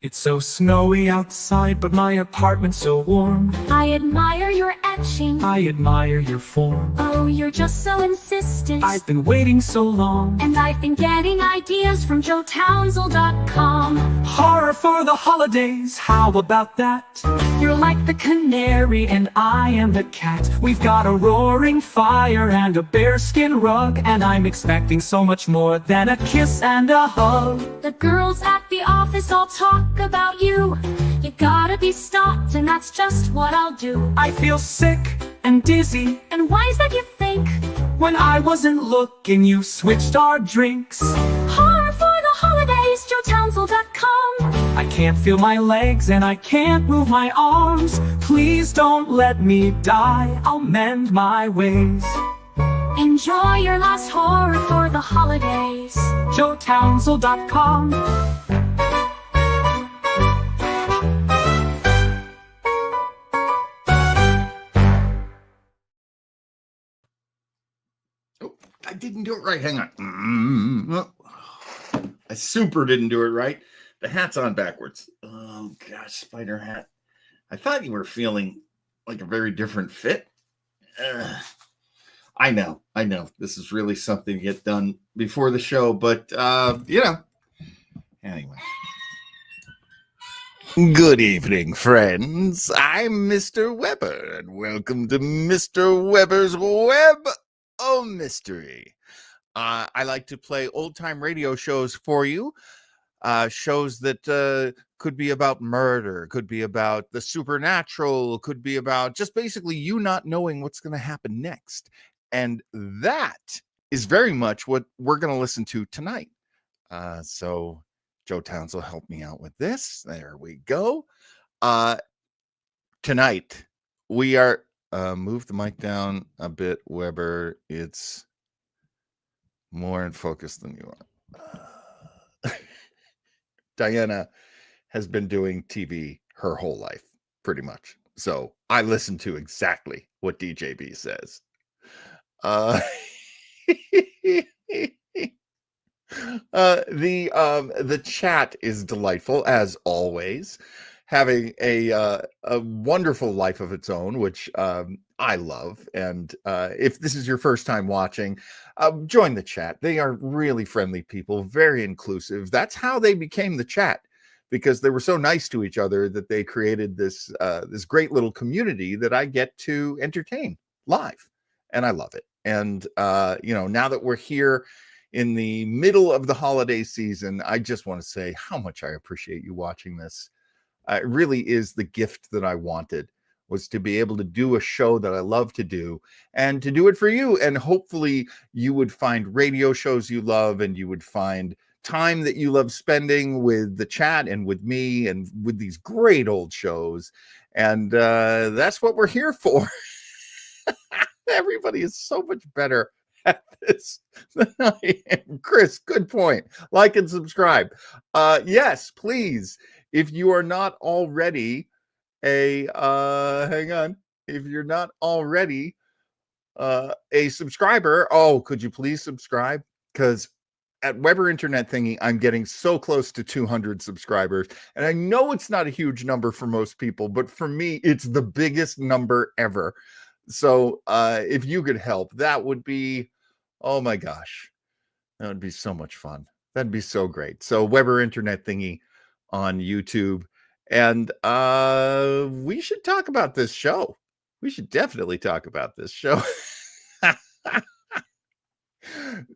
It's so snowy outside, but my apartment's so warm. I admire your etching. I admire your form. Oh, you're just so insistent. I've been waiting so long. And I've been getting ideas from JoeTownsend.com. Horror for the holidays, how about that? You're like the canary and I am the cat. We've got a roaring fire and a bearskin rug, and I'm expecting so much more than a kiss and a hug. The girls at the office all talk about you. You gotta be stopped, and that's just what I'll do. I feel sick and dizzy, And why is that, you think? when I wasn't looking you switched our drinks. Horror for the holidays, JoeTownsend.com. I can't feel my legs and I can't move my arms. Please don't let me die, I'll mend my ways. Enjoy your last horror for the holidays. JoeTownsend.com. I didn't do it right. Hang on. I super didn't do it right. The hat's on backwards. Oh, gosh, spider hat. I thought you were feeling like a very different fit. I know. This is really something to get done before the show, but, Anyway. Good evening, friends. I'm Mr. Weber, and welcome to Mr. Weber's Web of Mystery. I like to play old-time radio shows for you, shows that could be about murder, could be about the supernatural, could be about just basically you not knowing what's going to happen next. And that is very much what we're going to listen to tonight. So Joe Towns will help me out with this. There we go. Tonight, we are... move the mic down a bit, Weber. It's more in focus than you are. Diana has been doing TV her whole life, pretty much. So I listen to exactly what DJB says. The chat is delightful as always, having a wonderful life of its own, which I love. And if this is your first time watching, join the chat. They are really friendly people, very inclusive. That's how they became the chat, because they were so nice to each other that they created this this great little community that I get to entertain live, and I love it. And now that we're here in the middle of the holiday season, I just want to say how much I appreciate you watching this. It really is the gift that I wanted, was to be able to do a show that I love to do and to do it for you. And hopefully you would find radio shows you love, and you would find time that you love spending with the chat and with me and with these great old shows. And that's what we're here for. Everybody is so much better at this than I am. Chris, good point. Like and subscribe. Yes, please. If you are not already if you're not already a subscriber, could you please subscribe? Because at Weber Internet Thingy, I'm getting so close to 200 subscribers. And I know it's not a huge number for most people, but for me, it's the biggest number ever. So if you could help, that would be, oh my gosh, that would be so much fun. That'd be so great. So Weber Internet Thingy on YouTube. And we should talk about this show. We should definitely talk about this show.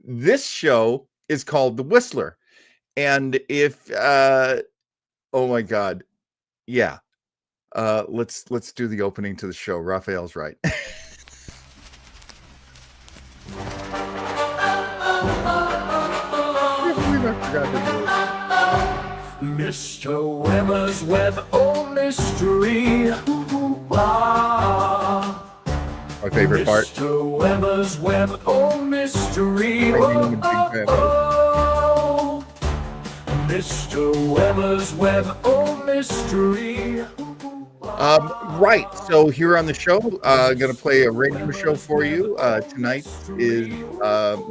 This show is called The Whistler. And if oh my God. Yeah. Let's do the opening to the show. Raphael's right. Mr. Weber's Web of Mystery. Ah. My favorite part. Mr. Weber's Web of Mystery. Mr. Weber's Web of Mystery. Right. So here on the show, going to play a radio show for you. Tonight is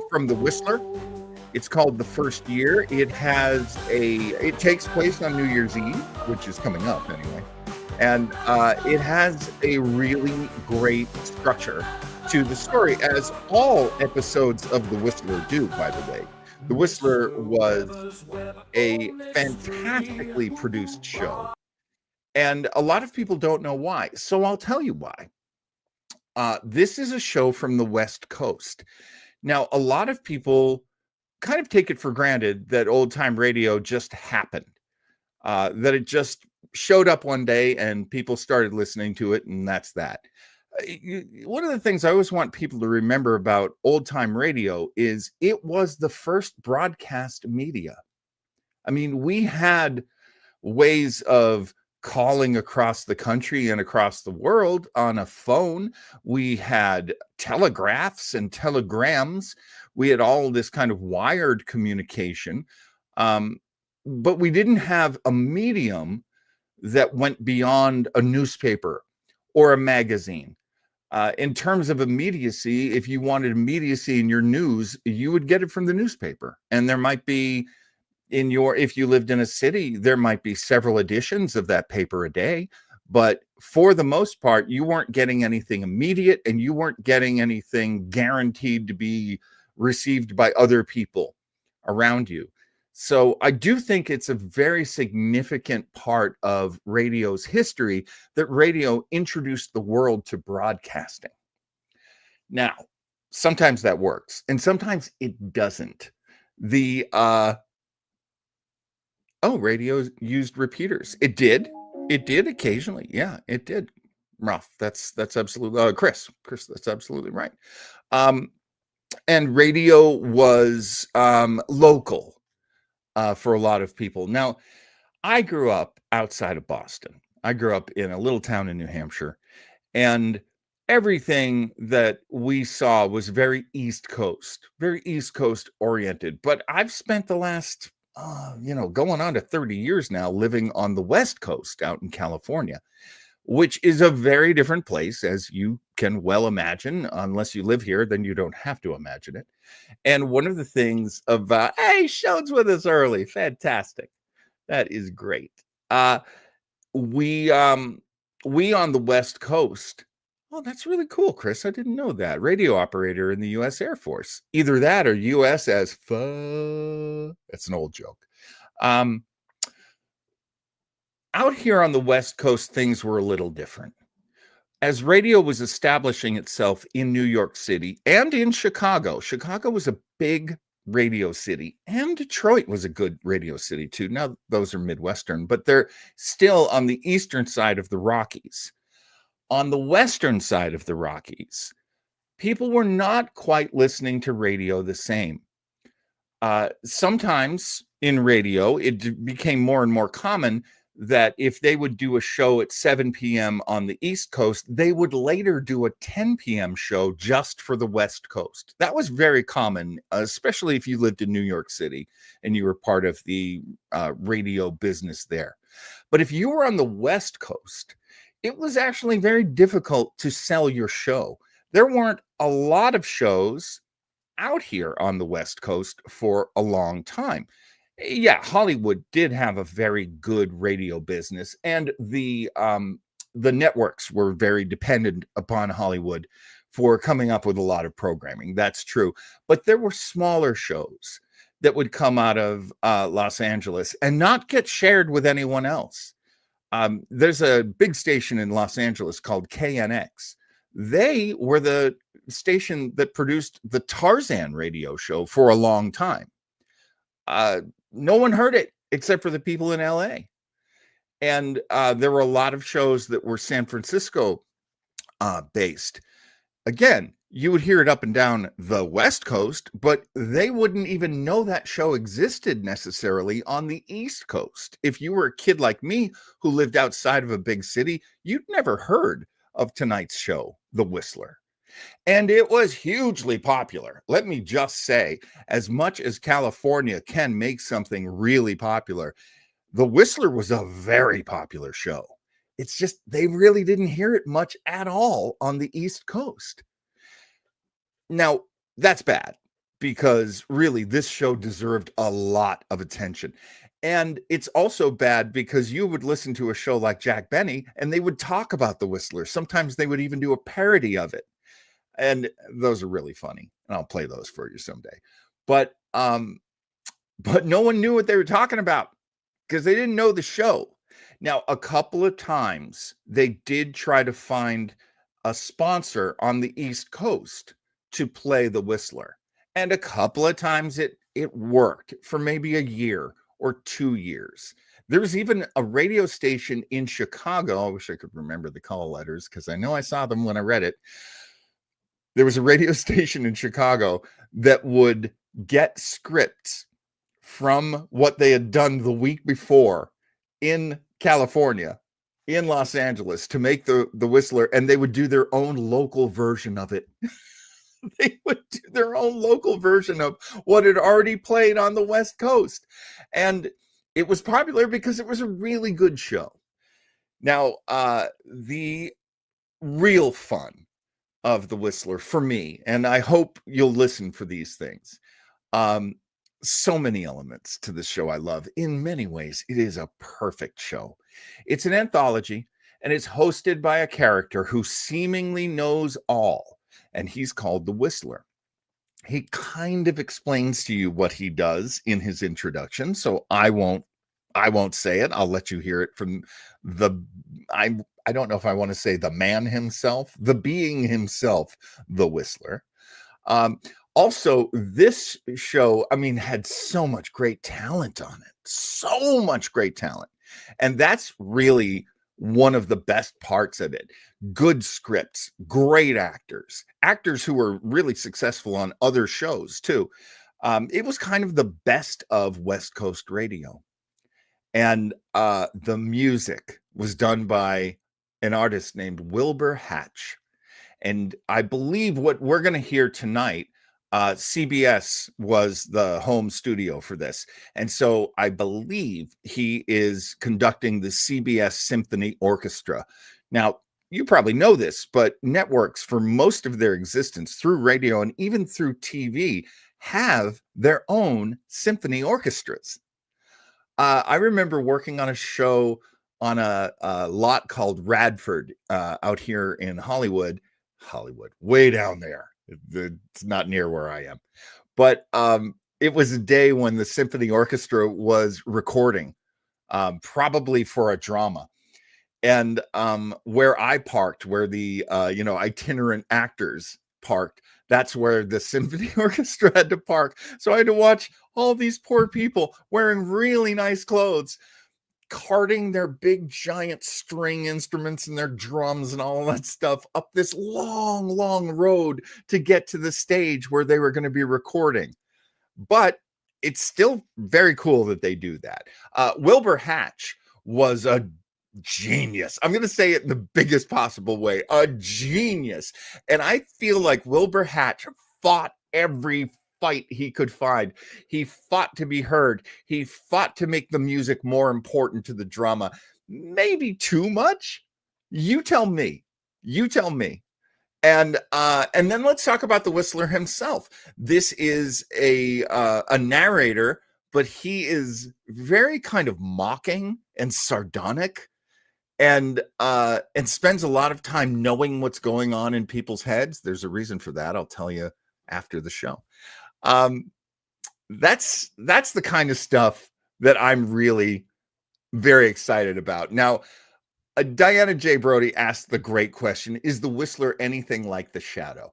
from The Whistler. It's called The First Year. It takes place on New Year's Eve, which is coming up anyway. And it has a really great structure to the story, as all episodes of The Whistler do, by the way. The Whistler was a fantastically produced show, and a lot of people don't know why. So I'll tell you why. This is a show from the West Coast. Now, a lot of people kind of take it for granted that old time radio just happened, that it just showed up one day and people started listening to it, and that's that. One of the things I always want people to remember about old time radio is it was the first broadcast media. I mean, we had ways of calling across the country and across the world on a phone. We had telegraphs and telegrams. We had all this kind of wired communication. But we didn't have a medium that went beyond a newspaper or a magazine. In terms of immediacy, if you wanted immediacy in your news, you would get it from the newspaper. And there might be if you lived in a city, there might be several editions of that paper a day. But for the most part, you weren't getting anything immediate, and you weren't getting anything guaranteed to be received by other people around you. So I do think it's a very significant part of radio's history that radio introduced the world to broadcasting. Now, sometimes that works, and sometimes it doesn't. Radio used repeaters. It did occasionally. Yeah, it did. Ralph, that's absolutely Chris, that's absolutely right. And radio was local for a lot of people. Now, I grew up outside of Boston. I grew up in a little town in New Hampshire, and everything that we saw was very East Coast oriented. But I've spent the last going on to 30 years now living on the West Coast out in California, which is a very different place, as you can well imagine. Unless you live here, then you don't have to imagine it. And one of the things hey, Sean's with us early. Fantastic. That is great. We on the West Coast. Oh, that's really cool, Chris. I didn't know that. Radio operator in the U.S. Air Force. Either that or U.S. as fuck. That's an old joke. Out here on the West Coast, things were a little different. As radio was establishing itself in New York City and in Chicago. Chicago was a big radio city, and Detroit was a good radio city too. Now, those are Midwestern, but they're still on the eastern side of the Rockies. On the western side of the Rockies, people were not quite listening to radio the same. Sometimes in radio, it became more and more common that if they would do a show at 7 p.m. on the East Coast, they would later do a 10 p.m. show just for the West Coast. That was very common, especially if you lived in New York City and you were part of the radio business there. But if you were on the West Coast, it was actually very difficult to sell your show. There weren't a lot of shows out here on the West Coast for a long time. Yeah, Hollywood did have a very good radio business, and the networks were very dependent upon Hollywood for coming up with a lot of programming. That's true. But there were smaller shows that would come out of Los Angeles and not get shared with anyone else. There's a big station in Los Angeles called KNX. They were the station that produced the Tarzan radio show for a long time. No one heard it except for the people in LA. And there were a lot of shows that were San Francisco based. Again, you would hear it up and down the West Coast, but they wouldn't even know that show existed necessarily on the East Coast. If you were a kid like me who lived outside of a big city, you'd never heard of tonight's show, The Whistler. And it was hugely popular. Let me just say, as much as California can make something really popular, The Whistler was a very popular show. It's just they really didn't hear it much at all on the East Coast. Now, that's bad. because really this show deserved a lot of attention. And it's also bad because you would listen to a show like Jack Benny and they would talk about the Whistler. Sometimes they would even do a parody of it. And those are really funny. And I'll play those for you someday. But no one knew what they were talking about because they didn't know the show. Now, a couple of times they did try to find a sponsor on the East Coast to play the Whistler. And a couple of times it worked for maybe a year or 2 years. There was even a radio station in Chicago. I wish I could remember the call letters because I know I saw them when I read it. There was a radio station in Chicago that would get scripts from what they had done the week before in California, in Los Angeles, to make the Whistler, and they would do their own local version of it. They would do their own local version of what had already played on the West Coast. And it was popular because it was a really good show. Now, the real fun of the Whistler for me, and I hope you'll listen for these things. So many elements to this show I love. In many ways, it is a perfect show. It's an anthology, and it's hosted by a character who seemingly knows all, and he's called the Whistler. He kind of explains to you what he does in his introduction, so I won't say it. I'll let you hear it from I don't know if I want to say the man himself, the being himself, the Whistler. Also, this show, I mean, had so much great talent on it, so much great talent. And that's really one of the best parts of it. Good scripts, great actors who were really successful on other shows too. It was kind of the best of West Coast radio. And the music was done by an artist named Wilbur Hatch. And I believe what we're going to hear tonight, CBS was the home studio for this. And so I believe he is conducting the CBS Symphony Orchestra. Now, you probably know this, but networks for most of their existence through radio and even through TV have their own symphony orchestras. I remember working on a show on a lot called Radford out here in Hollywood, way down there. It's not near where I am. But it was a day when the symphony orchestra was recording, probably for a drama. And where I parked, where the itinerant actors parked, that's where the symphony orchestra had to park. So I had to watch all these poor people wearing really nice clothes, carting their big giant string instruments and their drums and all that stuff up this long, long road to get to the stage where they were going to be recording. But it's still very cool that they do that. Wilbur Hatch was a genius. I'm going to say it in the biggest possible way, a genius. And I feel like Wilbur Hatch fought every fight he could find. He fought to be heard. He fought to make the music more important to the drama. Maybe too much? You tell me. You tell me. And then let's talk about the Whistler himself. This is a narrator, but he is very kind of mocking and sardonic, and spends a lot of time knowing what's going on in people's heads. There's a reason for that. I'll tell you after the show. That's the kind of stuff that I'm really very excited about. Now, Diana J. Brody asked the great question, is the Whistler anything like the Shadow?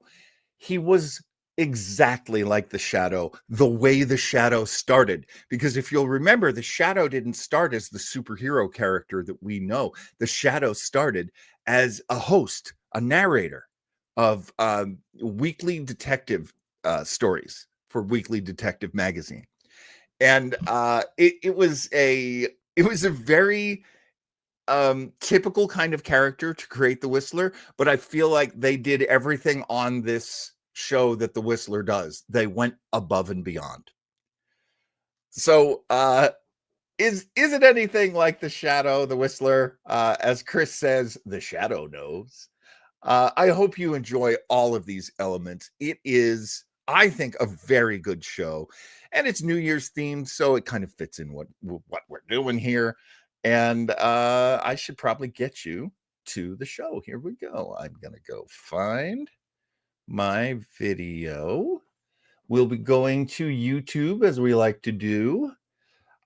He was exactly like the Shadow, the way the Shadow started. Because if you'll remember, the Shadow didn't start as the superhero character that we know. The Shadow started as a host, a narrator of weekly detective stories for Weekly Detective magazine. And it was a very typical kind of character to create the Whistler, but I feel like they did everything on this show that the Whistler does. They went above and beyond. So is it anything like the Shadow, the Whistler? As Chris says, the Shadow knows. I hope you enjoy all of these elements. It is I think, a very good show. And it's New Year's themed, so it kind of fits in what we're doing here. And I should probably get you to the show. Here we go. I'm going to go find my video. We'll be going to YouTube, as we like to do.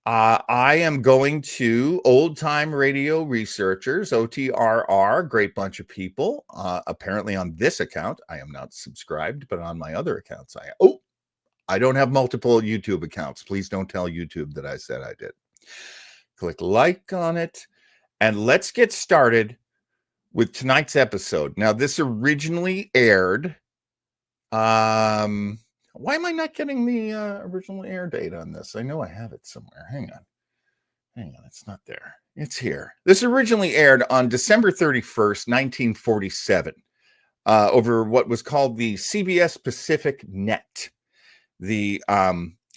I am going to Old Time Radio Researchers, OTRR, great bunch of people. Apparently on this account, I am not subscribed, but on my other accounts, I don't have multiple YouTube accounts. Please don't tell YouTube that I said I did. Click like on it, and let's get started with tonight's episode. Now, this originally aired. Why am I not getting the original air date on this? I know I have it somewhere. Hang on. It's not there. It's here. This originally aired on December 31st, 1947, over what was called the CBS Pacific Net. The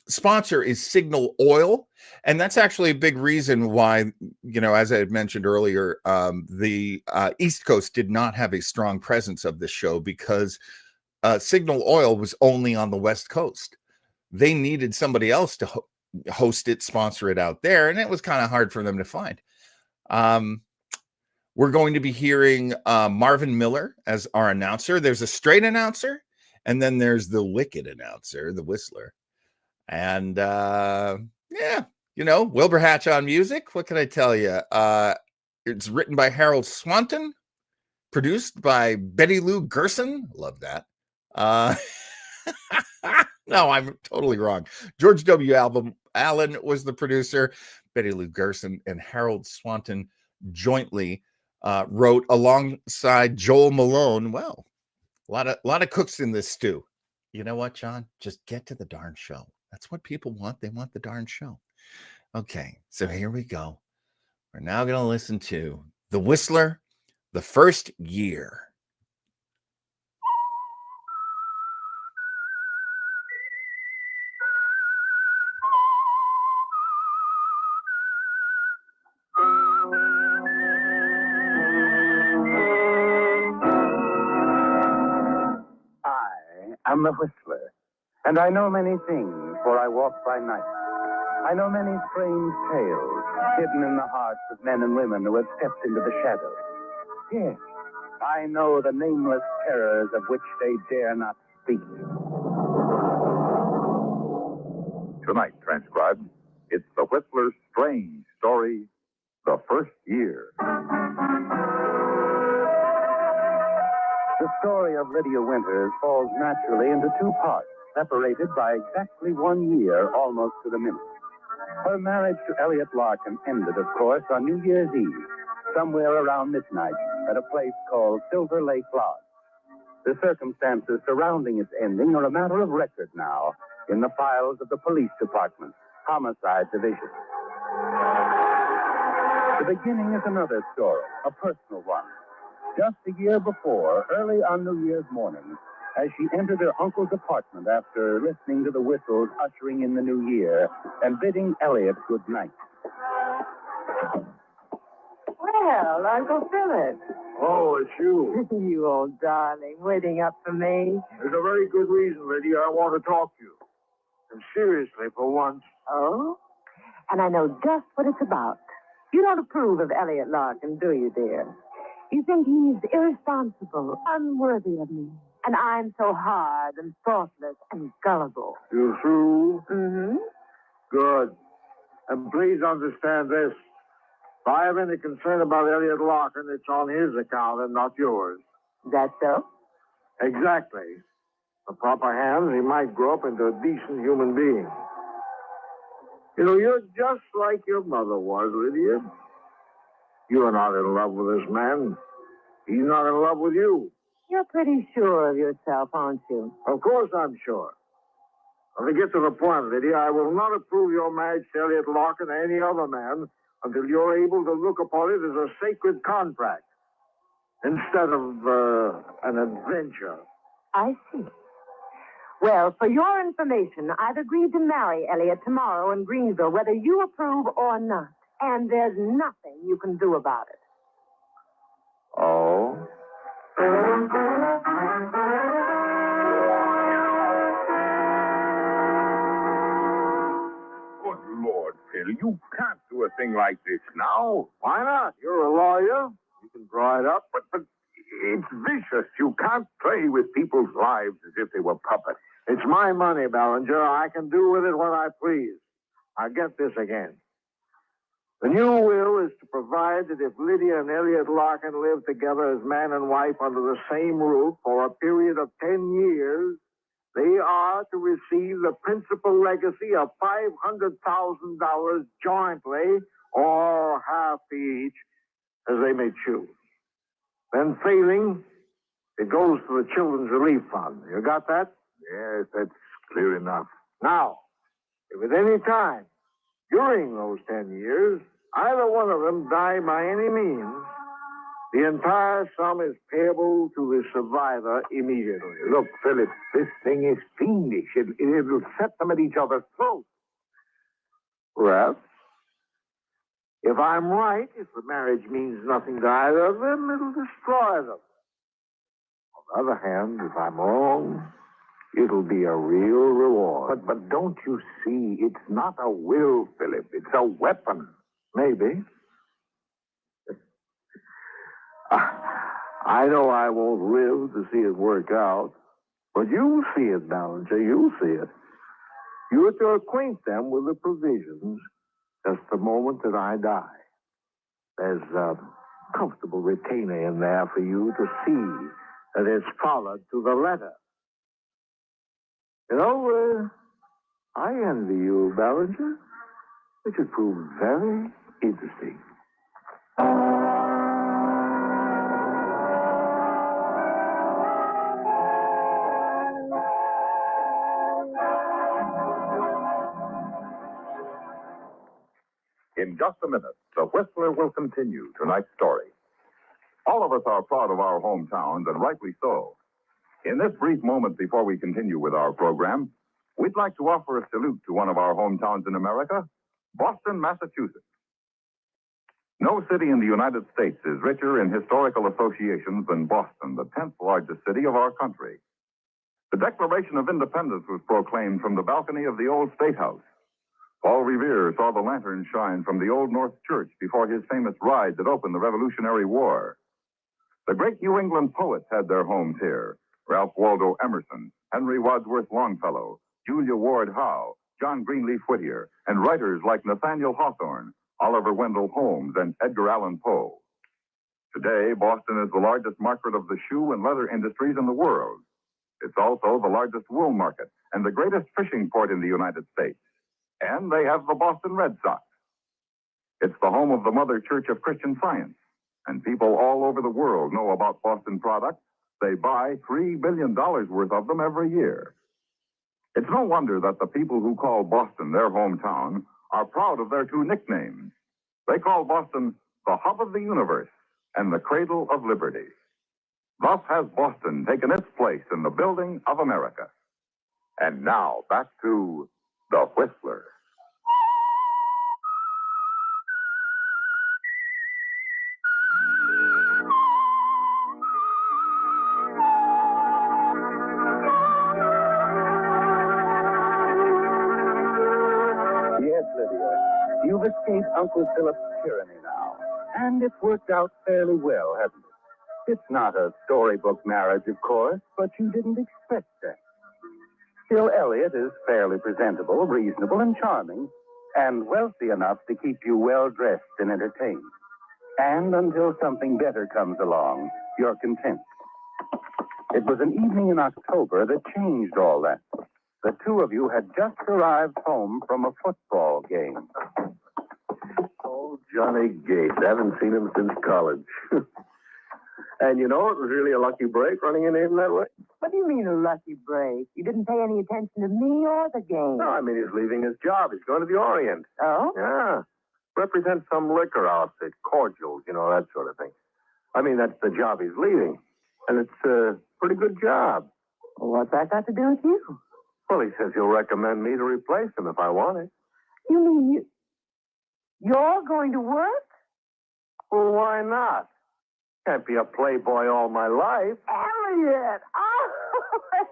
sponsor is Signal Oil, and that's actually a big reason why, as I had mentioned earlier, the East Coast did not have a strong presence of this show, because Signal Oil was only on the West Coast. They needed somebody else to host it, sponsor it out there, and it was kind of hard for them to find. We're going to be hearing Marvin Miller as our announcer. There's a straight announcer, and then there's the wicked announcer, the whistler. And Wilbur Hatch on music. What can I tell you? It's written by Harold Swanton, produced by Betty Lou Gerson. Love that. No, I'm totally wrong. George W. Allen was the producer. Betty Lou Gerson and Harold Swanton jointly wrote alongside Joel Malone. Well, a lot of cooks in this stew. You know what, John? Just get to the darn show. That's what people want. They want the darn show. Okay, so here we go. We're now going to listen to The Whistler, The First Year. I'm the Whistler, and I know many things, for I walk by night. I know many strange tales hidden in the hearts of men and women who have stepped into the shadows. Yes, I know the nameless terrors of which they dare not speak. Tonight, transcribed, it's The Whistler's strange story, The First Year. The story of Lydia Winters falls naturally into two parts, separated by exactly 1 year, almost to the minute. Her marriage to Elliot Larkin ended, of course, on New Year's Eve, somewhere around midnight, at a place called Silver Lake Lodge. The circumstances surrounding its ending are a matter of record now in the files of the police department, Homicide Division. The beginning is another story, a personal one. Just a year before, early on New Year's morning, as she entered her uncle's apartment after listening to the whistles ushering in the new year and bidding Elliot good night. Well, Uncle Philip. Oh, it's you. You old darling, waiting up for me. There's a very good reason, Lydia. I want to talk to you. And seriously, for once. Oh? And I know just what it's about. You don't approve of Elliot Larkin, do you, dear? You think he's irresponsible, unworthy of me. And I'm so hard and thoughtless and gullible. You through? Mm-hmm. Good. And please understand this. If I have any concern about Elliot Larkin, it's on his account and not yours. That so? Exactly. In proper hands, he might grow up into a decent human being. You know, you're just like your mother was, Lydia. You're not in love with this man. He's not in love with you. You're pretty sure of yourself, aren't you? Of course I'm sure. Now, to get to the point, Lydia, I will not approve your marriage to Elliot Larkin or any other man until you're able to look upon it as a sacred contract instead of an adventure. I see. Well, for your information, I've agreed to marry Elliot tomorrow in Greenville, whether you approve or not. And there's nothing you can do about it. Oh? Phil, you can't do a thing like this now. Why not? You're a lawyer. You can draw it up. But it's vicious. You can't play with people's lives as if they were puppets. It's my money, Ballinger. I can do with it what I please. I'll get this again. The new will is to provide that if Lydia and Elliot Larkin live together as man and wife under the same roof for a period of 10 years, they are to receive the principal legacy of $500,000 jointly or half each, as they may choose. Then failing, it goes to the Children's Relief Fund. You got that? Yes, that's clear enough. Now, if at any time during those 10 years, either one of them die by any means, the entire sum is payable to the survivor immediately. Look, Philip, this thing is fiendish. It'll set them at each other's throats. Perhaps. If I'm right, if the marriage means nothing to either of them, it'll destroy them. On the other hand, if I'm wrong, it'll be a real reward. But don't you see, it's not a will, Philip. It's a weapon. Maybe. I know I won't live to see it work out, but you'll see it, Ballinger. You'll see it. You're to acquaint them with the provisions just the moment that I die. There's a comfortable retainer in there for you to see that it's followed to the letter. You know, I envy you, Ballinger. It should prove very interesting. In just a minute, The Whistler will continue tonight's story. All of us are proud of our hometowns, and rightly so. In this brief moment before we continue with our program, we'd like to offer a salute to one of our hometowns in America, Boston, Massachusetts. No city in the United States is richer in historical associations than Boston, the 10th largest city of our country. The Declaration of Independence was proclaimed from the balcony of the old State House. Paul Revere saw the lantern shine from the Old North Church before his famous ride that opened the Revolutionary War. The great New England poets had their homes here. Ralph Waldo Emerson, Henry Wadsworth Longfellow, Julia Ward Howe, John Greenleaf Whittier, and writers like Nathaniel Hawthorne, Oliver Wendell Holmes, and Edgar Allan Poe. Today, Boston is the largest market of the shoe and leather industries in the world. It's also the largest wool market and the greatest fishing port in the United States. And they have the Boston Red Sox. It's the home of the Mother Church of Christian Science, and people all over the world know about Boston products. They buy $3 billion worth of them every year. It's no wonder that the people who call Boston their hometown are proud of their two nicknames. They call Boston the hub of the universe and the cradle of liberty. Thus has Boston taken its place in the building of America. And now, back to The Whistler. Yes, Lydia. You've escaped Uncle Philip's tyranny now. And it's worked out fairly well, hasn't it? It's not a storybook marriage, of course, but you didn't expect that. Still, Elliot is fairly presentable, reasonable, and charming, and wealthy enough to keep you well-dressed and entertained. And until something better comes along, you're content. It was an evening in October that changed all that. The two of you had just arrived home from a football game. Oh, Johnny Gates. I haven't seen him since college. And you know, it was really a lucky break running into him that way. What do you mean a lucky break? You didn't pay any attention to me or the game. No, I mean, he's leaving his job. He's going to the Orient. Oh? Yeah. Represents some liquor outfit, cordials, you know, that sort of thing. I mean, that's the job he's leaving. And it's a pretty good job. Well, what's that got to do with you? Well, he says he'll recommend me to replace him if I want it. You mean you're going to work? Well, why not? Can't be a playboy all my life. Elliot! Oh,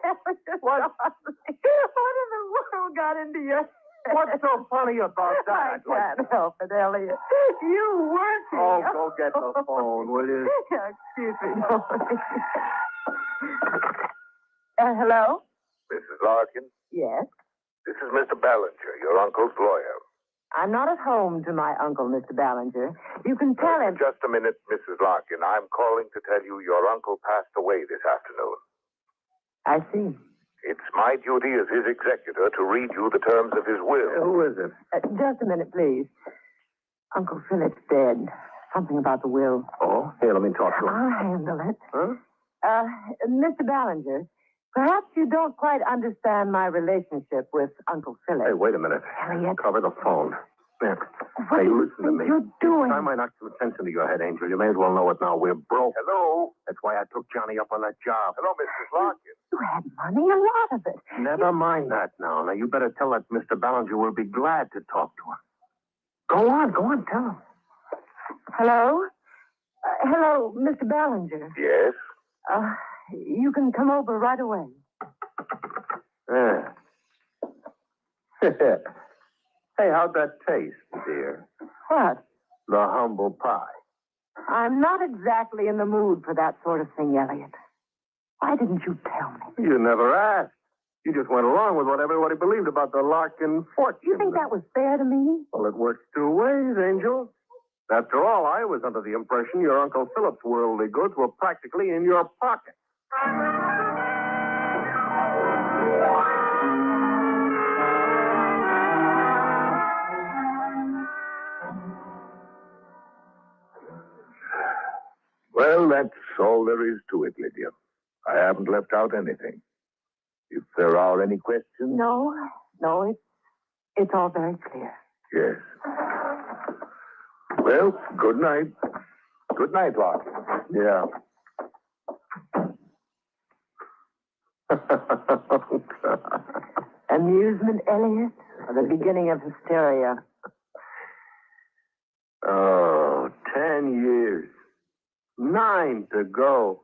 Elliot! What in the world got into your What's so funny about I that? can't help it, Elliot. You working. Oh, go get the phone, will you? Excuse me, Lord. Hello? Mrs. Larkin, Yes? this is Mr. Ballinger, your uncle's lawyer. I'm not at home to my uncle, Mr. Ballinger. You can tell him... Just a minute, Mrs. Larkin. I'm calling to tell you your uncle passed away this afternoon. I see. It's my duty as his executor to read you the terms of his will. Who is it? Just a minute, please. Uncle Philip's dead. Something about the will. Oh, here, let me talk to him. I'll handle it. Huh? Mr. Ballinger, perhaps you don't quite understand my relationship with Uncle Philip. Hey, wait a minute. Elliot. Cover the phone. There. What Hey, do you listen to think me. you're doing? Time I knocked some sense into your head, Angel. You may as well know it now. We're broke. Hello? That's why I took Johnny up on that job. Hello, Mrs. Larkin. You had money, a lot of it. Never mind that now. Now, you better tell that Mr. Ballinger we'll be glad to talk to him. Go on, tell him. Hello? Hello, Mr. Ballinger. Yes? You can come over right away. Yeah. Hey, how'd that taste, dear? What? The humble pie. I'm not exactly in the mood for that sort of thing, Elliot. Why didn't you tell me? You never asked. You just went along with what everybody believed about the Larkin fortune. You think that was fair to me? Well, it works two ways, Angel. After all, I was under the impression your Uncle Philip's worldly goods were practically in your pocket. Well, that's all there is to it, Lydia. I haven't left out anything. If there are any questions... No, it's all very clear. Yes. Well, good night. Good night, Larkin. Yeah. Amusement, Elliot, or the beginning of hysteria? Oh, 10 years. 9 to go.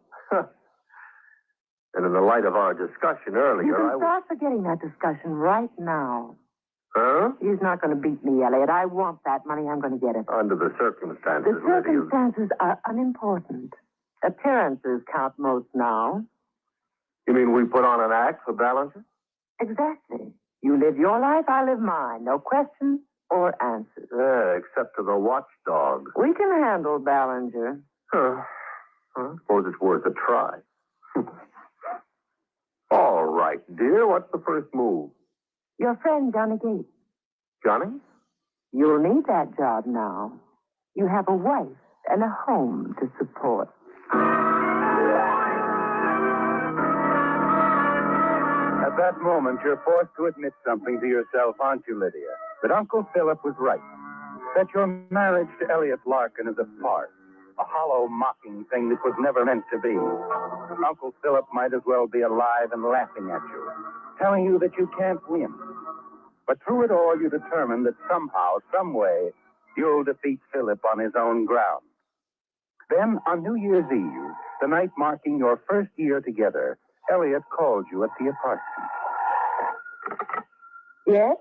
And in the light of our discussion earlier, You can start forgetting that discussion right now. Huh? He's not going to beat me, Elliot. I want that money. I'm going to get it. Under the circumstances, The Lydia. circumstances are unimportant. Appearances count most now. You mean we put on an act for Ballinger? Exactly. You live your life, I live mine. No questions or answers. Yeah, except to the watchdog. We can handle Ballinger. Huh. Suppose it's worth a try. All right, dear. What's the first move? Your friend, Johnny Gates. Johnny? You'll need that job now. You have a wife and a home to support. At that moment, you're forced to admit something to yourself, aren't you, Lydia? That Uncle Philip was right. That your marriage to Elliot Larkin is a farce. A hollow, mocking thing that was never meant to be. Uncle Philip might as well be alive and laughing at you, telling you that you can't win. But through it all, you determined that somehow, some way, you'll defeat Philip on his own ground. Then, on New Year's Eve, the night marking your first year together, Elliot called you at the apartment. Yes?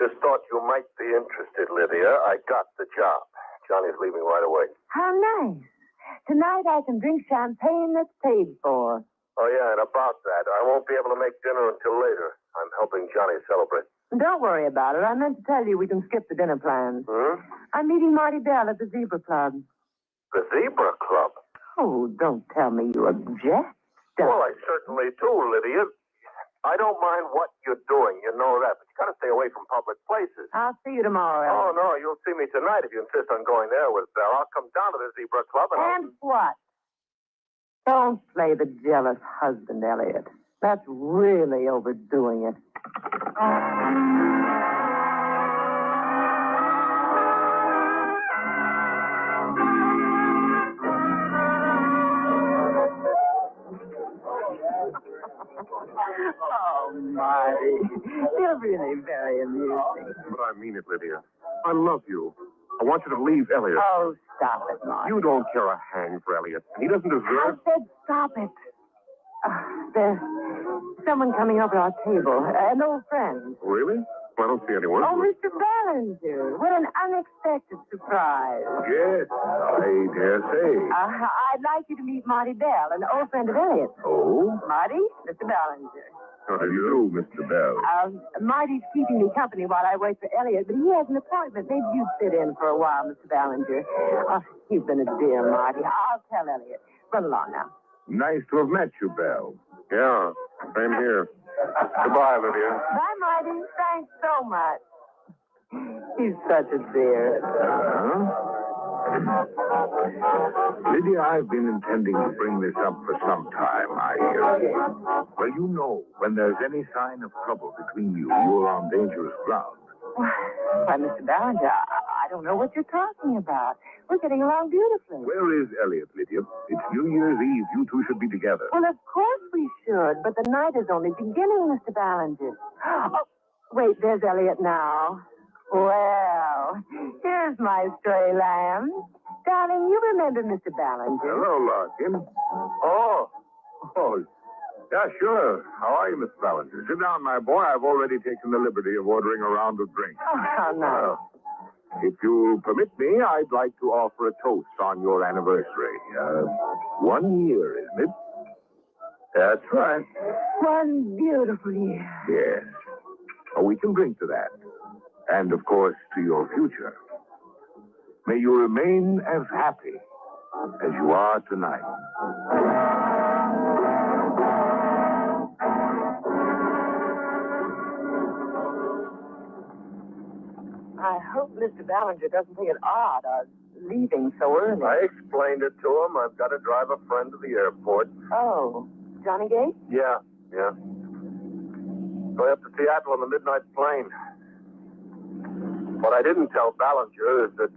Just thought you might be interested, Lydia. I got the job. Johnny's leaving right away. How nice. Tonight I can drink champagne that's paid for. Oh, yeah, and about that, I won't be able to make dinner until later. I'm helping Johnny celebrate. Don't worry about it. I meant to tell you we can skip the dinner plans. Hmm? I'm meeting Marty Bell at the Zebra Club. The Zebra Club? Oh, don't tell me you object. Don't. Well, I certainly do, Lydia. I don't mind what you're doing, you know that, but you got to stay away from public places. I'll see you tomorrow, Oh, Elliot. no, you'll see me tonight if you insist on going there with Belle. I'll come down to the Zebra Club And what? Don't play the jealous husband, Elliot. That's really overdoing it. Oh, Marty. You're really very amusing. But I mean it, Lydia. I love you. I want you to leave Elliot. Oh, stop it, Marty. You don't care a hang for Elliot. He doesn't I deserve... said stop it. There's someone coming over our table. An old friend. Really? I don't see anyone. Oh, Mr. Ballinger, what an unexpected surprise. Yes, I dare say. I'd like you to meet Marty Bell, an old friend of Elliot's. Oh? Marty, Mr. Ballinger. How do you do, Mr. Bell? Marty's keeping me company while I wait for Elliot, but he has an appointment. Maybe you'd sit in for a while, Mr. Ballinger. You've been a dear, Marty. I'll tell Elliot. Run along now. Nice to have met you, Bell. Yeah, same here. Goodbye, Lydia. Bye, Marty. Thanks so much. He's such a dear. Lydia, I've been intending to bring this up for some time, I hear. Well, you know, when there's any sign of trouble between you, you're on dangerous ground. Why, Mr. Ballinger, I don't know what you're talking about. We're getting along beautifully. Where is Elliot, Lydia? It's New Year's Eve. You two should be together. Well, of course we should, but the night is only beginning, Mr. Ballinger. Oh, wait, there's Elliot now. Well, here's my stray lamb. Darling, you remember Mr. Ballinger? Hello, Larkin. Oh, yeah, sure. How are you, Miss Ballinger? Sit down, my boy. I've already taken the liberty of ordering a round of drinks. Oh, how nice. If you'll permit me, I'd like to offer a toast on your anniversary. 1 year, isn't it? That's right. One beautiful year. Yes. Oh, we can drink to that. And, of course, to your future. May you remain as happy as you are tonight. I hope Mr. Ballinger doesn't think it odd, leaving so early. I explained it to him. I've got to drive a friend to the airport. Oh, Johnny Gate? Yeah. Going up to Seattle on the midnight plane. What I didn't tell Ballinger is that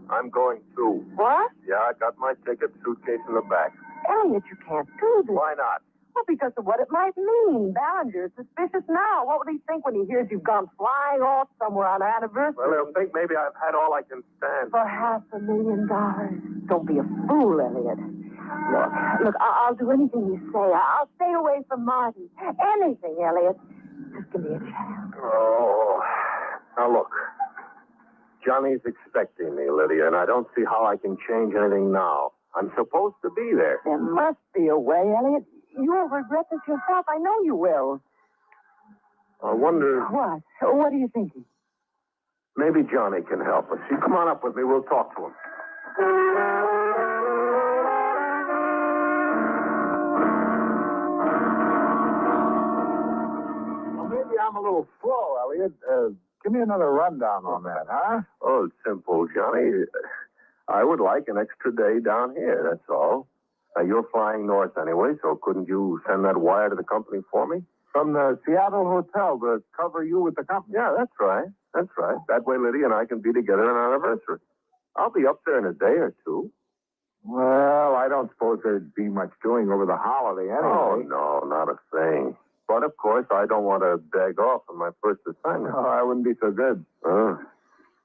I'm going too. What? Yeah, I got my ticket, suitcase in the back. Elliot, you can't do this. Why not? Well, because of what it might mean. Ballinger is suspicious now. What will he think when he hears you've gone flying off somewhere on our anniversary? Well, he'll think maybe I've had all I can stand. For $500,000. Don't be a fool, Elliot. Look, I'll do anything you say. I'll stay away from Marty. Anything, Elliot. Just give me a chance. Oh. Now, look. Johnny's expecting me, Lydia, and I don't see how I can change anything now. I'm supposed to be there. There must be a way, Elliot. You'll regret this yourself. I know you will. I wonder... What? What are you thinking? Maybe Johnny can help us. You come on up with me. We'll talk to him. Well, maybe I'm a little slow, Elliot. Give me another rundown on that, huh? Oh, it's simple, Johnny. I would like an extra day down here, that's all. Now, you're flying north anyway, so couldn't you send that wire to the company for me? From the Seattle hotel to cover you with the company. Yeah, that's right. That way, Lydia and I can be together on our anniversary. I'll be up there in a day or two. Well, I don't suppose there'd be much doing over the holiday anyway. Oh, no, not a thing. But, of course, I don't want to beg off on my first assignment. No, I wouldn't be so good.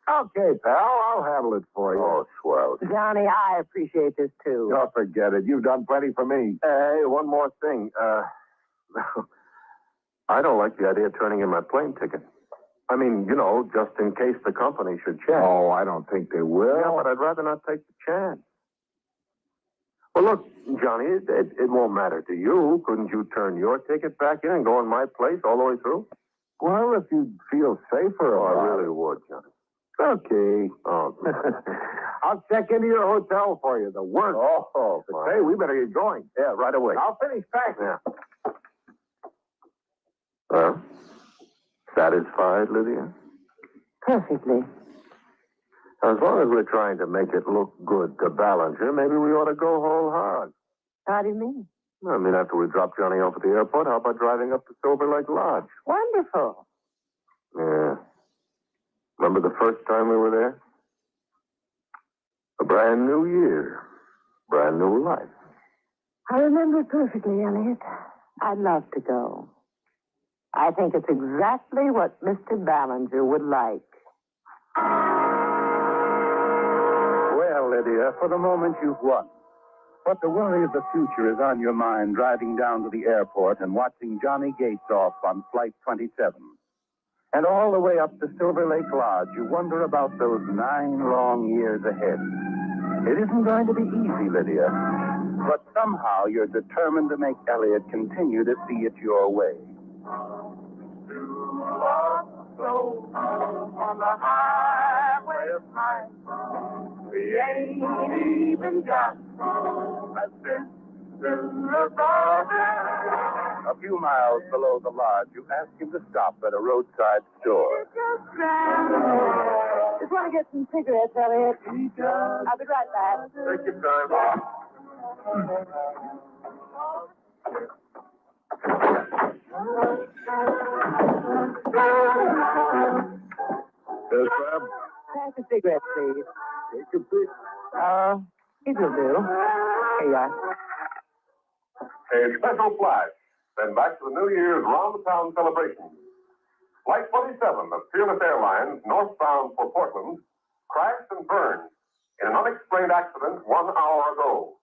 Okay, pal, I'll handle it for you. Oh, swell. Johnny, I appreciate this, too. Oh, forget it. You've done plenty for me. Hey, one more thing. I don't like the idea of turning in my plane ticket. I mean, just in case the company should check. Oh, I don't think they will. Yeah, but I'd rather not take the chance. Well, look, Johnny, it won't matter to you. Couldn't you turn your ticket back in and go in my place all the way through? Well, if you'd feel safer. Oh, I really would, Johnny. Okay. Oh, I'll check into your hotel for you. The work. Oh, But say, we better get going. yeah, right away. I'll finish packing. Yeah. Well, satisfied, Lydia? Perfectly. As long as we're trying to make it look good to Ballinger, maybe we ought to go whole hog. How do you mean? I mean, after we drop Johnny off at the airport, how about driving up to Silver Lake Lodge? Wonderful. Yeah. Remember the first time we were there? A brand new year. Brand new life. I remember it perfectly, Elliot. I'd love to go. I think it's exactly what Mr. Ballinger would like. Well, Lydia, for the moment you've won. But the worry of the future is on your mind driving down to the airport and watching Johnny Gates off on Flight 27. And all the way up to Silver Lake Lodge, you wonder about those 9 long years ahead. It isn't going to be easy, Lydia, but somehow you're determined to make Elliot continue to see it your way. On the highway of life, we ain't even got a sister brother. A few miles below the lodge, you ask him to stop at a roadside store. Just want to get some cigarettes, Elliot. I'll be right back. Take your time. Yes, Bob? Pass a cigarette, please. Take your pick. It will do. Here you are. A special flash. Then back to the New Year's round-the-town celebration. Flight 27 of Fearless Airlines, northbound for Portland, crashed and burned in an unexplained accident 1 hour ago.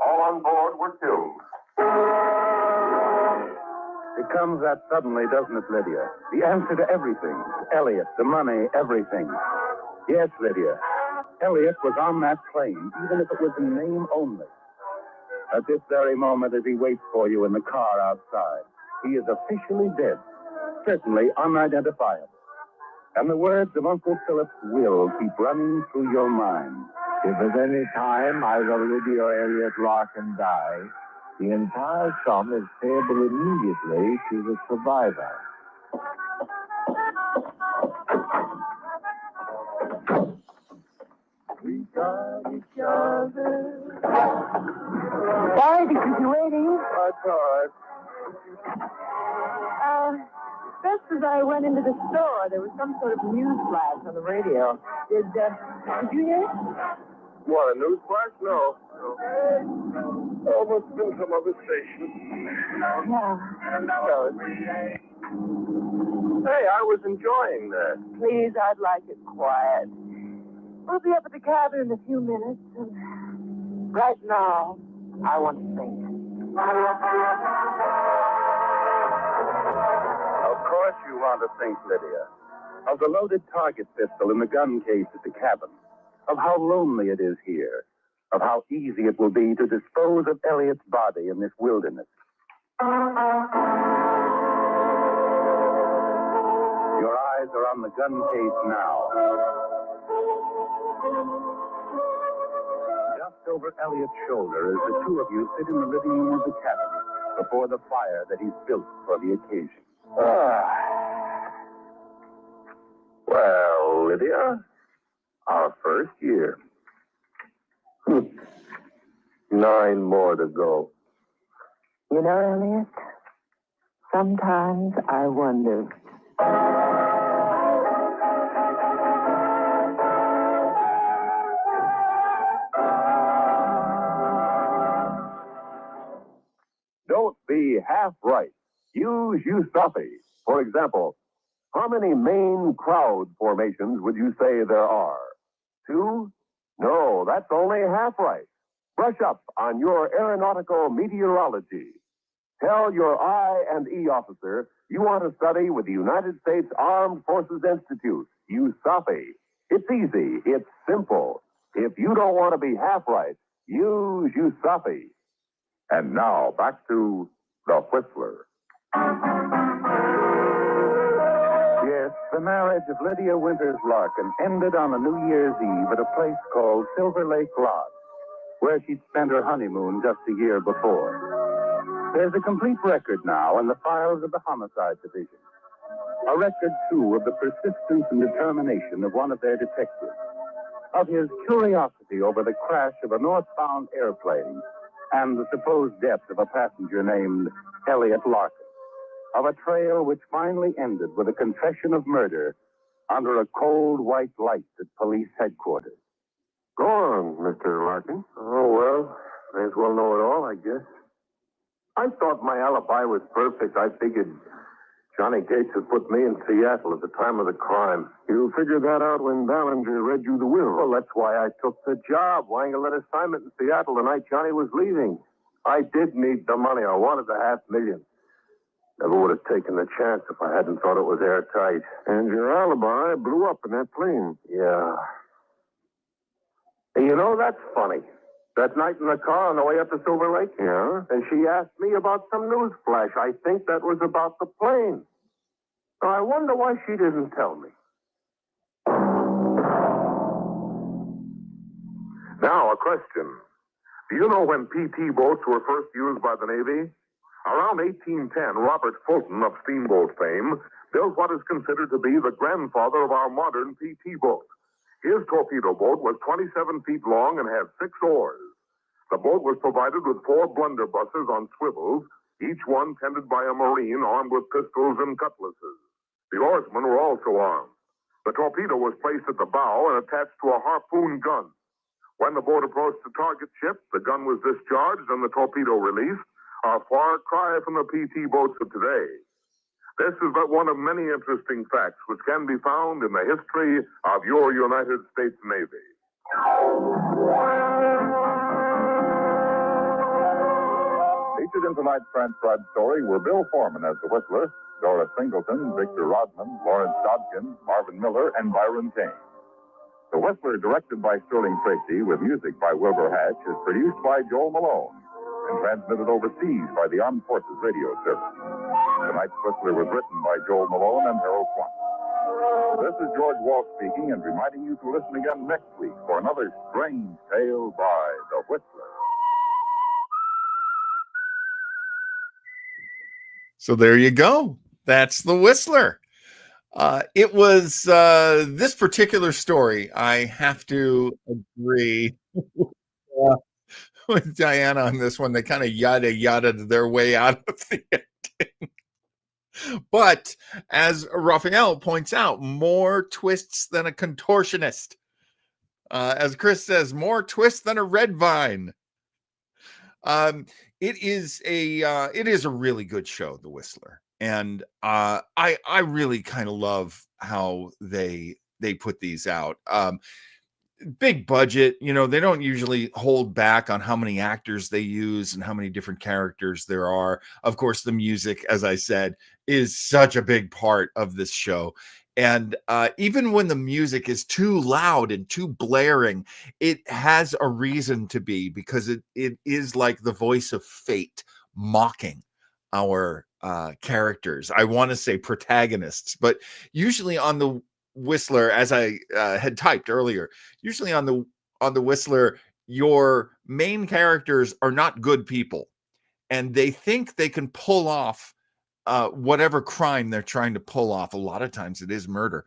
All on board were killed. It comes that suddenly, doesn't it, Lydia? The answer to everything. Elliot, the money, everything. Yes, Lydia. Elliot was on that plane, even if it was in name only. At this very moment, as he waits for you in the car outside, he is officially dead, certainly unidentifiable. And the words of Uncle Philip's will keep running through your mind. If at any time either Lydia or Elliot Larkin die, the entire sum is payable immediately to the survivor. We got each other. Sorry to keep you waiting. That's all right. Just as I went into the store, there was some sort of news flash on the radio. Did you hear it? What, a news flash? No. Oh, must have been some other station. Yeah. No. Hey, I was enjoying that. Please, I'd like it quiet. We'll be up at the cabin in a few minutes, and right now, I want to think. Of course you want to think, Lydia, of the loaded target pistol in the gun case at the cabin, of how lonely it is here, of how easy it will be to dispose of Elliot's body in this wilderness. Your eyes are on the gun case now. Just over Elliot's shoulder as the two of you sit in the living room of the cabin before the fire that he's built for the occasion. Well, Lydia, our first year. 9 more to go. You know, Elliot, sometimes I wonder. Don't be half right. Use Usafi. For example, how many main crowd formations would you say there are? 2? No, that's only half right. Brush up on your aeronautical meteorology. Tell your I&E officer you want to study with the United States Armed Forces Institute, USAFI. It's easy. It's simple. If you don't want to be half right, use USAFI. And now, back to The Whistler. Yes, the marriage of Lydia Winters Larkin ended on a New Year's Eve at a place called Silver Lake Lodge, where she'd spent her honeymoon just a year before. There's a complete record now in the files of the Homicide Division. A record, too, of the persistence and determination of one of their detectives, of his curiosity over the crash of a northbound airplane and the supposed death of a passenger named Elliot Larkin, of a trail which finally ended with a confession of murder under a cold white light at police headquarters. Go on, Mr. Larkin. Oh, well, may as well know it all, I guess. I thought my alibi was perfect. I figured Johnny Gates had put me in Seattle at the time of the crime. You figured that out when Ballinger read you the will. Well, that's why I took the job. Wangel an assignment in Seattle the night Johnny was leaving. I did need the money. I wanted the $500,000. Never would have taken the chance if I hadn't thought it was airtight. And your alibi blew up in that plane. Yeah. And you know, that's funny. That night in the car on the way up to Silver Lake? Yeah? And she asked me about some news flash. I think that was about the plane. Now, I wonder why she didn't tell me. Now, a question. Do you know when PT boats were first used by the Navy? Around 1810, Robert Fulton of steamboat fame built what is considered to be the grandfather of our modern PT boat. His torpedo boat was 27 feet long and had 6 oars. The boat was provided with 4 blunderbusses on swivels, each one tended by a Marine armed with pistols and cutlasses. The oarsmen were also armed. The torpedo was placed at the bow and attached to a harpoon gun. When the boat approached the target ship, the gun was discharged and the torpedo released, a far cry from the PT boats of today. This is but one of many interesting facts which can be found in the history of your United States Navy. Featured in tonight's transcribed story were Bill Foreman as the Whistler, Doris Singleton, Victor Rodman, Lawrence Dodkin, Marvin Miller, and Byron Kane. The Whistler, directed by Sterling Tracy, with music by Wilbur Hatch, is produced by Joel Malone and transmitted overseas by the Armed Forces Radio Service. Tonight's Whistler was written by Joel Malone and Harold Plunk. This is George Walsh speaking and reminding you to listen again next week for another strange tale by The Whistler. So there you go. That's The Whistler. It was this particular story. I have to agree with Diana on this one. They kind of yada their way out of the ending. But as Raphael points out, more twists than a contortionist. As Chris says, more twists than a red vine. It is a really good show, The Whistler. And I really kind of love how they put these out. Big budget, they don't usually hold back on how many actors they use and how many different characters there are. Of course, the music, as I said, is such a big part of this show. And even when the music is too loud and too blaring, it has a reason to be, because it is like the voice of fate mocking our characters. I want to say protagonists, but usually on the Whistler, as I had typed earlier, usually on the Whistler, your main characters are not good people, and they think they can pull off whatever crime they're trying to pull off. A lot of times it is murder.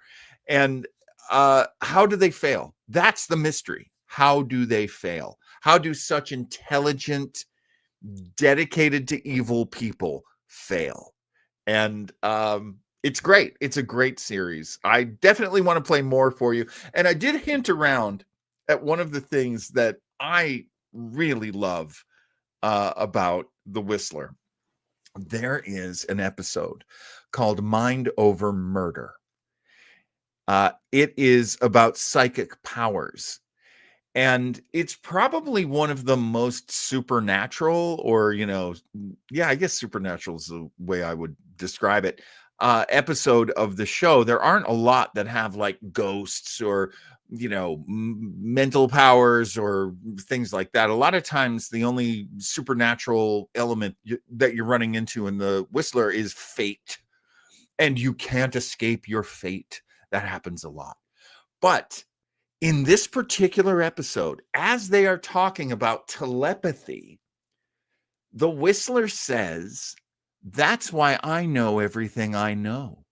And how do they fail? That's the mystery. How do they fail? How do such intelligent, dedicated to evil people fail? And it's great. It's a great series. I definitely want to play more for you. And I did hint around at one of the things that I really love about The Whistler. There is an episode called Mind Over Murder. It is about psychic powers. And it's probably one of the most supernatural, or, I guess supernatural is the way I would describe it, episode of the show. There aren't a lot that have like ghosts or, mental powers or things like that. A lot of times the only supernatural element that you're running into in the Whistler is fate. And you can't escape your fate. That happens a lot. But in this particular episode, as they are talking about telepathy, the Whistler says, "That's why I know everything I know.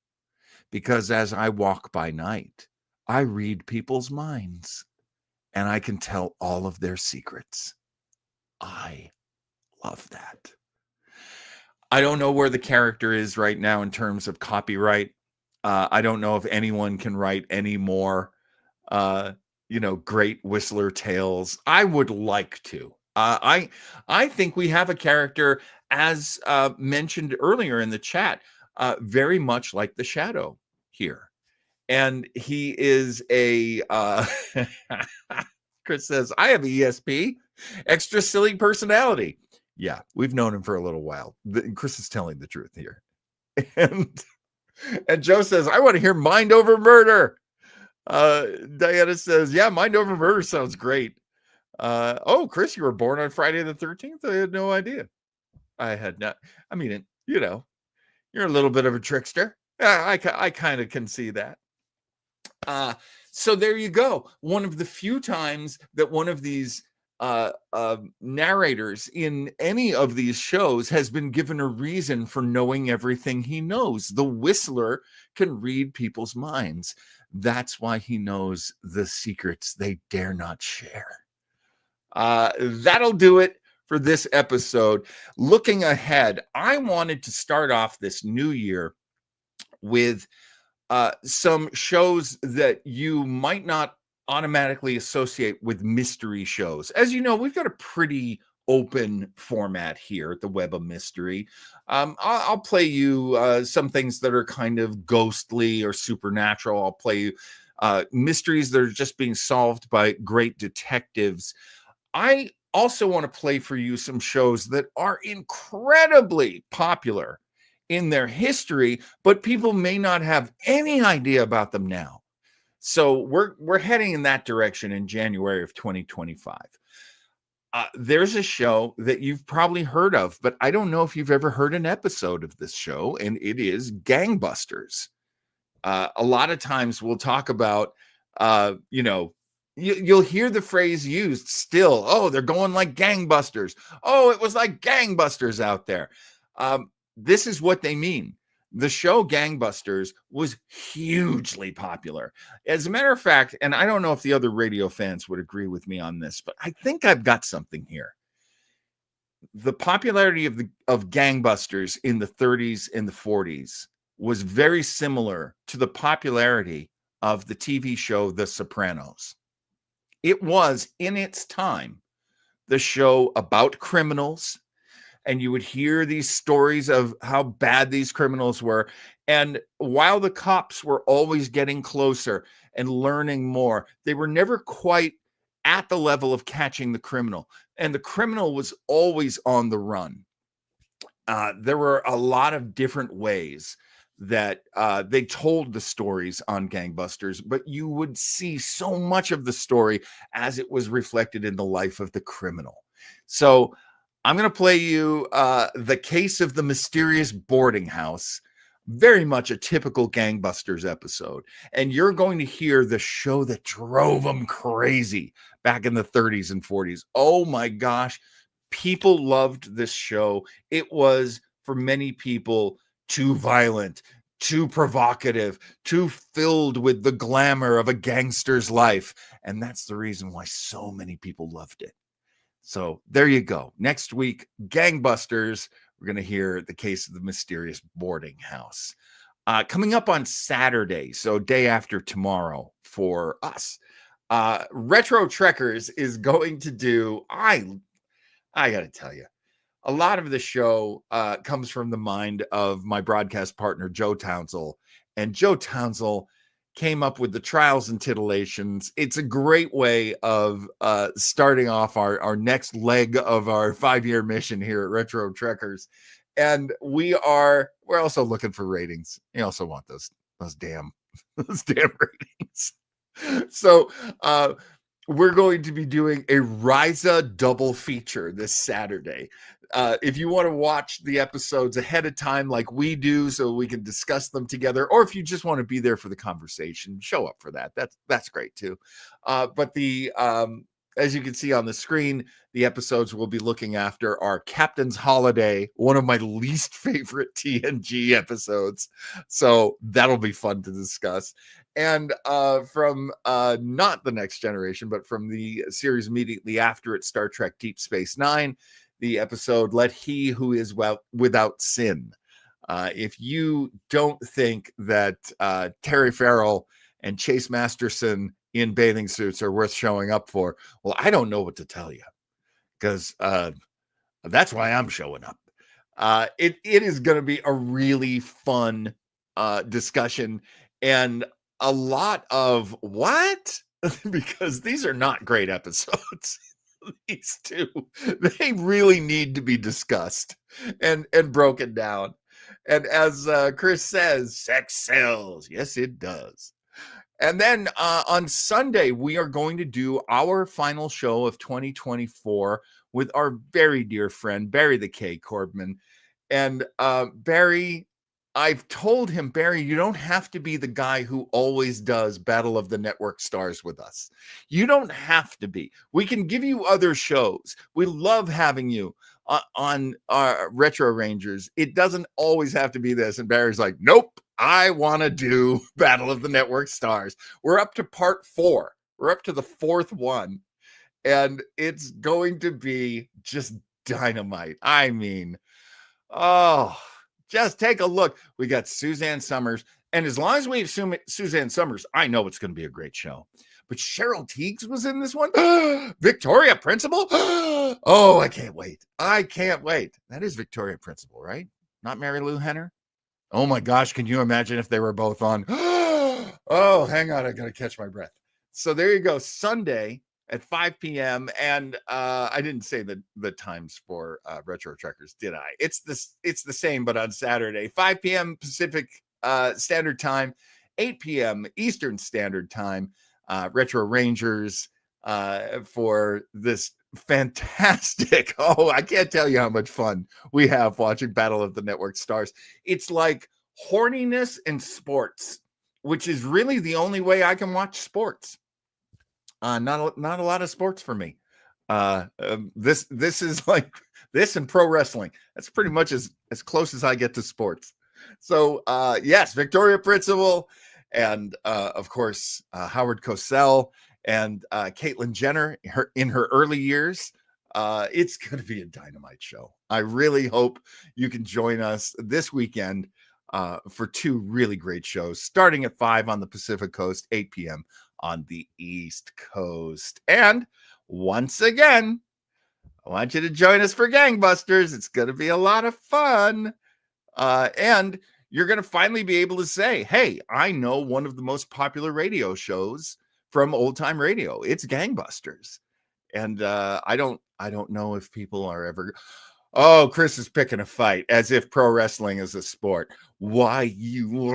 Because as I walk by night, I read people's minds and I can tell all of their secrets." I love that. I don't know where the character is right now in terms of copyright. I don't know if anyone can write any more great Whistler tales. I would like to. I think we have a character, as mentioned earlier in the chat, very much like the Shadow here. And he is a Chris says, "I have ESP, extra silly personality." Yeah, we've known him for a little while. Chris is telling the truth here. And Joe says, I want to hear Mind Over Murder. Diana says, yeah, Mind Over Murder sounds great. Oh, Chris, you were born on Friday the 13th? I had no idea. I had not. I mean, you know, you're a little bit of a trickster. I kind of can see that. So there you go. One of the few times that one of these narrators in any of these shows has been given a reason for knowing everything he knows. The Whistler can read people's minds. That's why he knows the secrets they dare not share. That'll do it for this episode. Looking ahead, I wanted to start off this new year with some shows that you might not automatically associate with mystery shows. As you know, we've got a pretty open format here at the Web of Mystery. I'll play you some things that are kind of ghostly or supernatural. I'll play you mysteries that are just being solved by great detectives. I also want to play for you some shows that are incredibly popular in their history, but people may not have any idea about them now. So we're heading in that direction in January of 2025. There's a show that you've probably heard of, but I don't know if you've ever heard an episode of this show, and it is Gangbusters. A lot of times we'll talk about, you'll hear the phrase used still. Oh, they're going like gangbusters. Oh, it was like gangbusters out there. This is what they mean. The show Gangbusters was hugely popular. As a matter of fact, and I don't know if the other radio fans would agree with me on this, but I think I've got something here. The popularity of Gangbusters in the 30s and the 40s was very similar to the popularity of the TV show The Sopranos. It was, in its time, the show about criminals, and you would hear these stories of how bad these criminals were. And while the cops were always getting closer and learning more, they were never quite at the level of catching the criminal. And the criminal was always on the run. There were a lot of different ways that they told the stories on Gangbusters, but you would see so much of the story as it was reflected in the life of the criminal. So I'm going to play you The Case of the Mysterious Boarding House, very much a typical Gangbusters episode. And you're going to hear the show that drove them crazy back in the 30s and 40s. Oh my gosh, people loved this show. It was, for many people, too violent, too provocative, too filled with the glamour of a gangster's life. And that's the reason why so many people loved it. So there you go. Next week, Gangbusters. We're going to hear The Case of the Mysterious Boarding House. Coming up on Saturday, so day after tomorrow for us, Retro Trekkers is going to do, I got to tell you, a lot of the show comes from the mind of my broadcast partner, Joe Townsell. And Joe Townsell came up with the Trials and Titillations. It's a great way of starting off our next leg of our 5-year mission here at Retro Trekkers. And we're also looking for ratings. You also want those damn ratings. So we're going to be doing a Ryza double feature this Saturday. If you want to watch the episodes ahead of time like we do so we can discuss them together, or if you just want to be there for the conversation, show up for that. That's great too. But as you can see on the screen, the episodes we'll be looking after are Captain's Holiday, one of my least favorite TNG episodes. So that'll be fun to discuss. And from not The Next Generation, but from the series immediately after it, Star Trek Deep Space Nine, the episode Let He Who Is Without Sin. If you don't think that Terry Farrell and Chase Masterson in bathing suits are worth showing up for, well, I don't know what to tell you, because that's why I'm showing up. It is going to be a really fun discussion, and a lot of what? Because these are not great episodes. These two, they really need to be discussed and broken down. And as Chris says, sex sells. Yes, it does. And then on Sunday, we are going to do our final show of 2024 with our very dear friend, Barry the K. Corbman. And Barry, I've told him, Barry, you don't have to be the guy who always does Battle of the Network Stars with us. You don't have to be. We can give you other shows. We love having you on our Retro Rangers. It doesn't always have to be this. And Barry's like, nope, I want to do Battle of the Network Stars. We're up to part 4. We're up to the 4th one. And it's going to be just dynamite. I mean, oh, just take a look. We got Suzanne Summers. And as long as we assume Suzanne Summers, I know it's going to be a great show. But Cheryl Teagues was in this one. Victoria Principal. Oh, I can't wait. I can't wait. That is Victoria Principal, right? Not Mary Lou Henner? Oh my gosh, can you imagine if they were both on? Oh, hang on. I got to catch my breath. So there you go. Sunday at 5 p.m. And I didn't say the times for Retro Trekkers, did I? It's the same, but on Saturday, 5 p.m. Pacific Standard Time, 8 p.m. Eastern Standard Time. Retro Rangers for this fantastic. Oh, I can't tell you how much fun we have watching Battle of the Network Stars. It's like horniness and sports, which is really the only way I can watch sports. Not a lot of sports for me. This is like this and pro wrestling. That's pretty much as close as I get to sports. So yes, Victoria Principal. And of course, Howard Cosell and Caitlyn Jenner in her early years. It's going to be a dynamite show. I really hope you can join us this weekend for 2 really great shows, starting at 5 on the Pacific Coast, 8 p.m. on the East Coast. And once again, I want you to join us for Gangbusters. It's going to be a lot of fun. And you're going to finally be able to say, hey, I know one of the most popular radio shows from old time radio. It's Gangbusters. And I don't know if people are ever. Oh, Chris is picking a fight as if pro wrestling is a sport. Why you?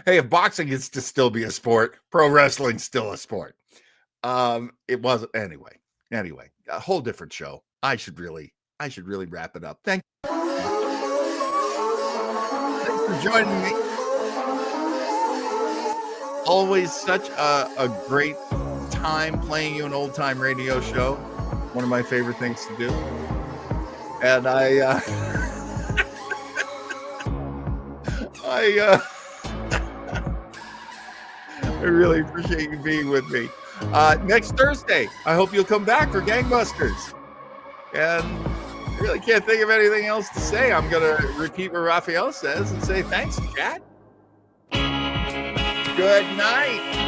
Hey, if boxing is to still be a sport, pro wrestling's still a sport. It wasn't anyway. Anyway, a whole different show. I should really wrap it up. Thanks for joining me. Always such a great time playing you an old time radio show. One of my favorite things to do. And I really appreciate you being with me. Next Thursday, I hope you'll come back for Gangbusters. And I really can't think of anything else to say. I'm going to repeat what Raphael says and say thanks, chat. Good night.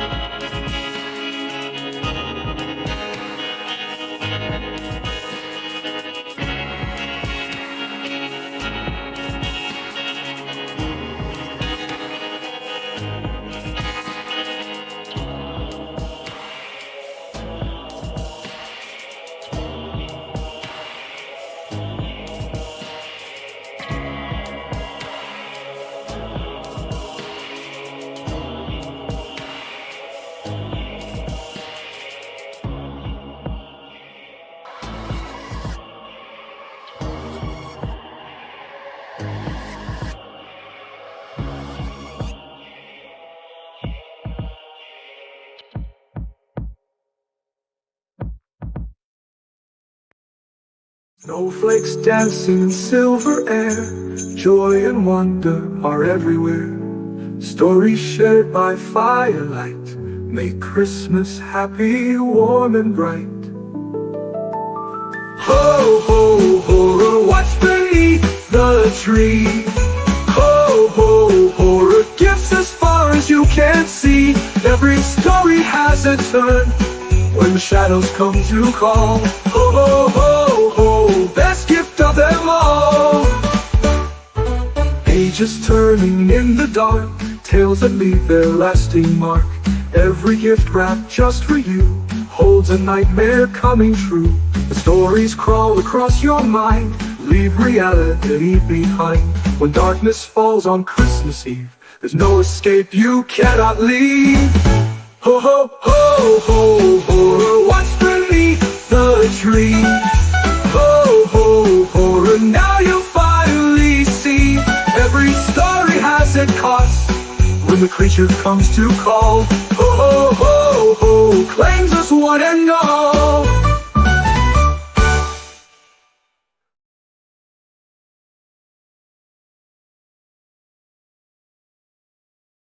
Snowflakes dancing in silver air, joy and wonder are everywhere. Stories shared by firelight make Christmas happy, warm and bright. Ho, ho, horror, what's beneath the tree? Ho, ho, horror, gifts as far as you can see. Every story has a turn when the shadows come to call. Ho, ho, ho, ho, best gift of them all. Pages turning in the dark, tales that leave their lasting mark. Every gift wrapped just for you, holds a nightmare coming true. The stories crawl across your mind, leave reality behind. When darkness falls on Christmas Eve, there's no escape, you cannot leave. Ho ho ho ho horror, what's beneath the tree? Ho ho horror, now you finally see. Every story has a cost when the creature comes to call. Ho ho ho ho, claims us one and all.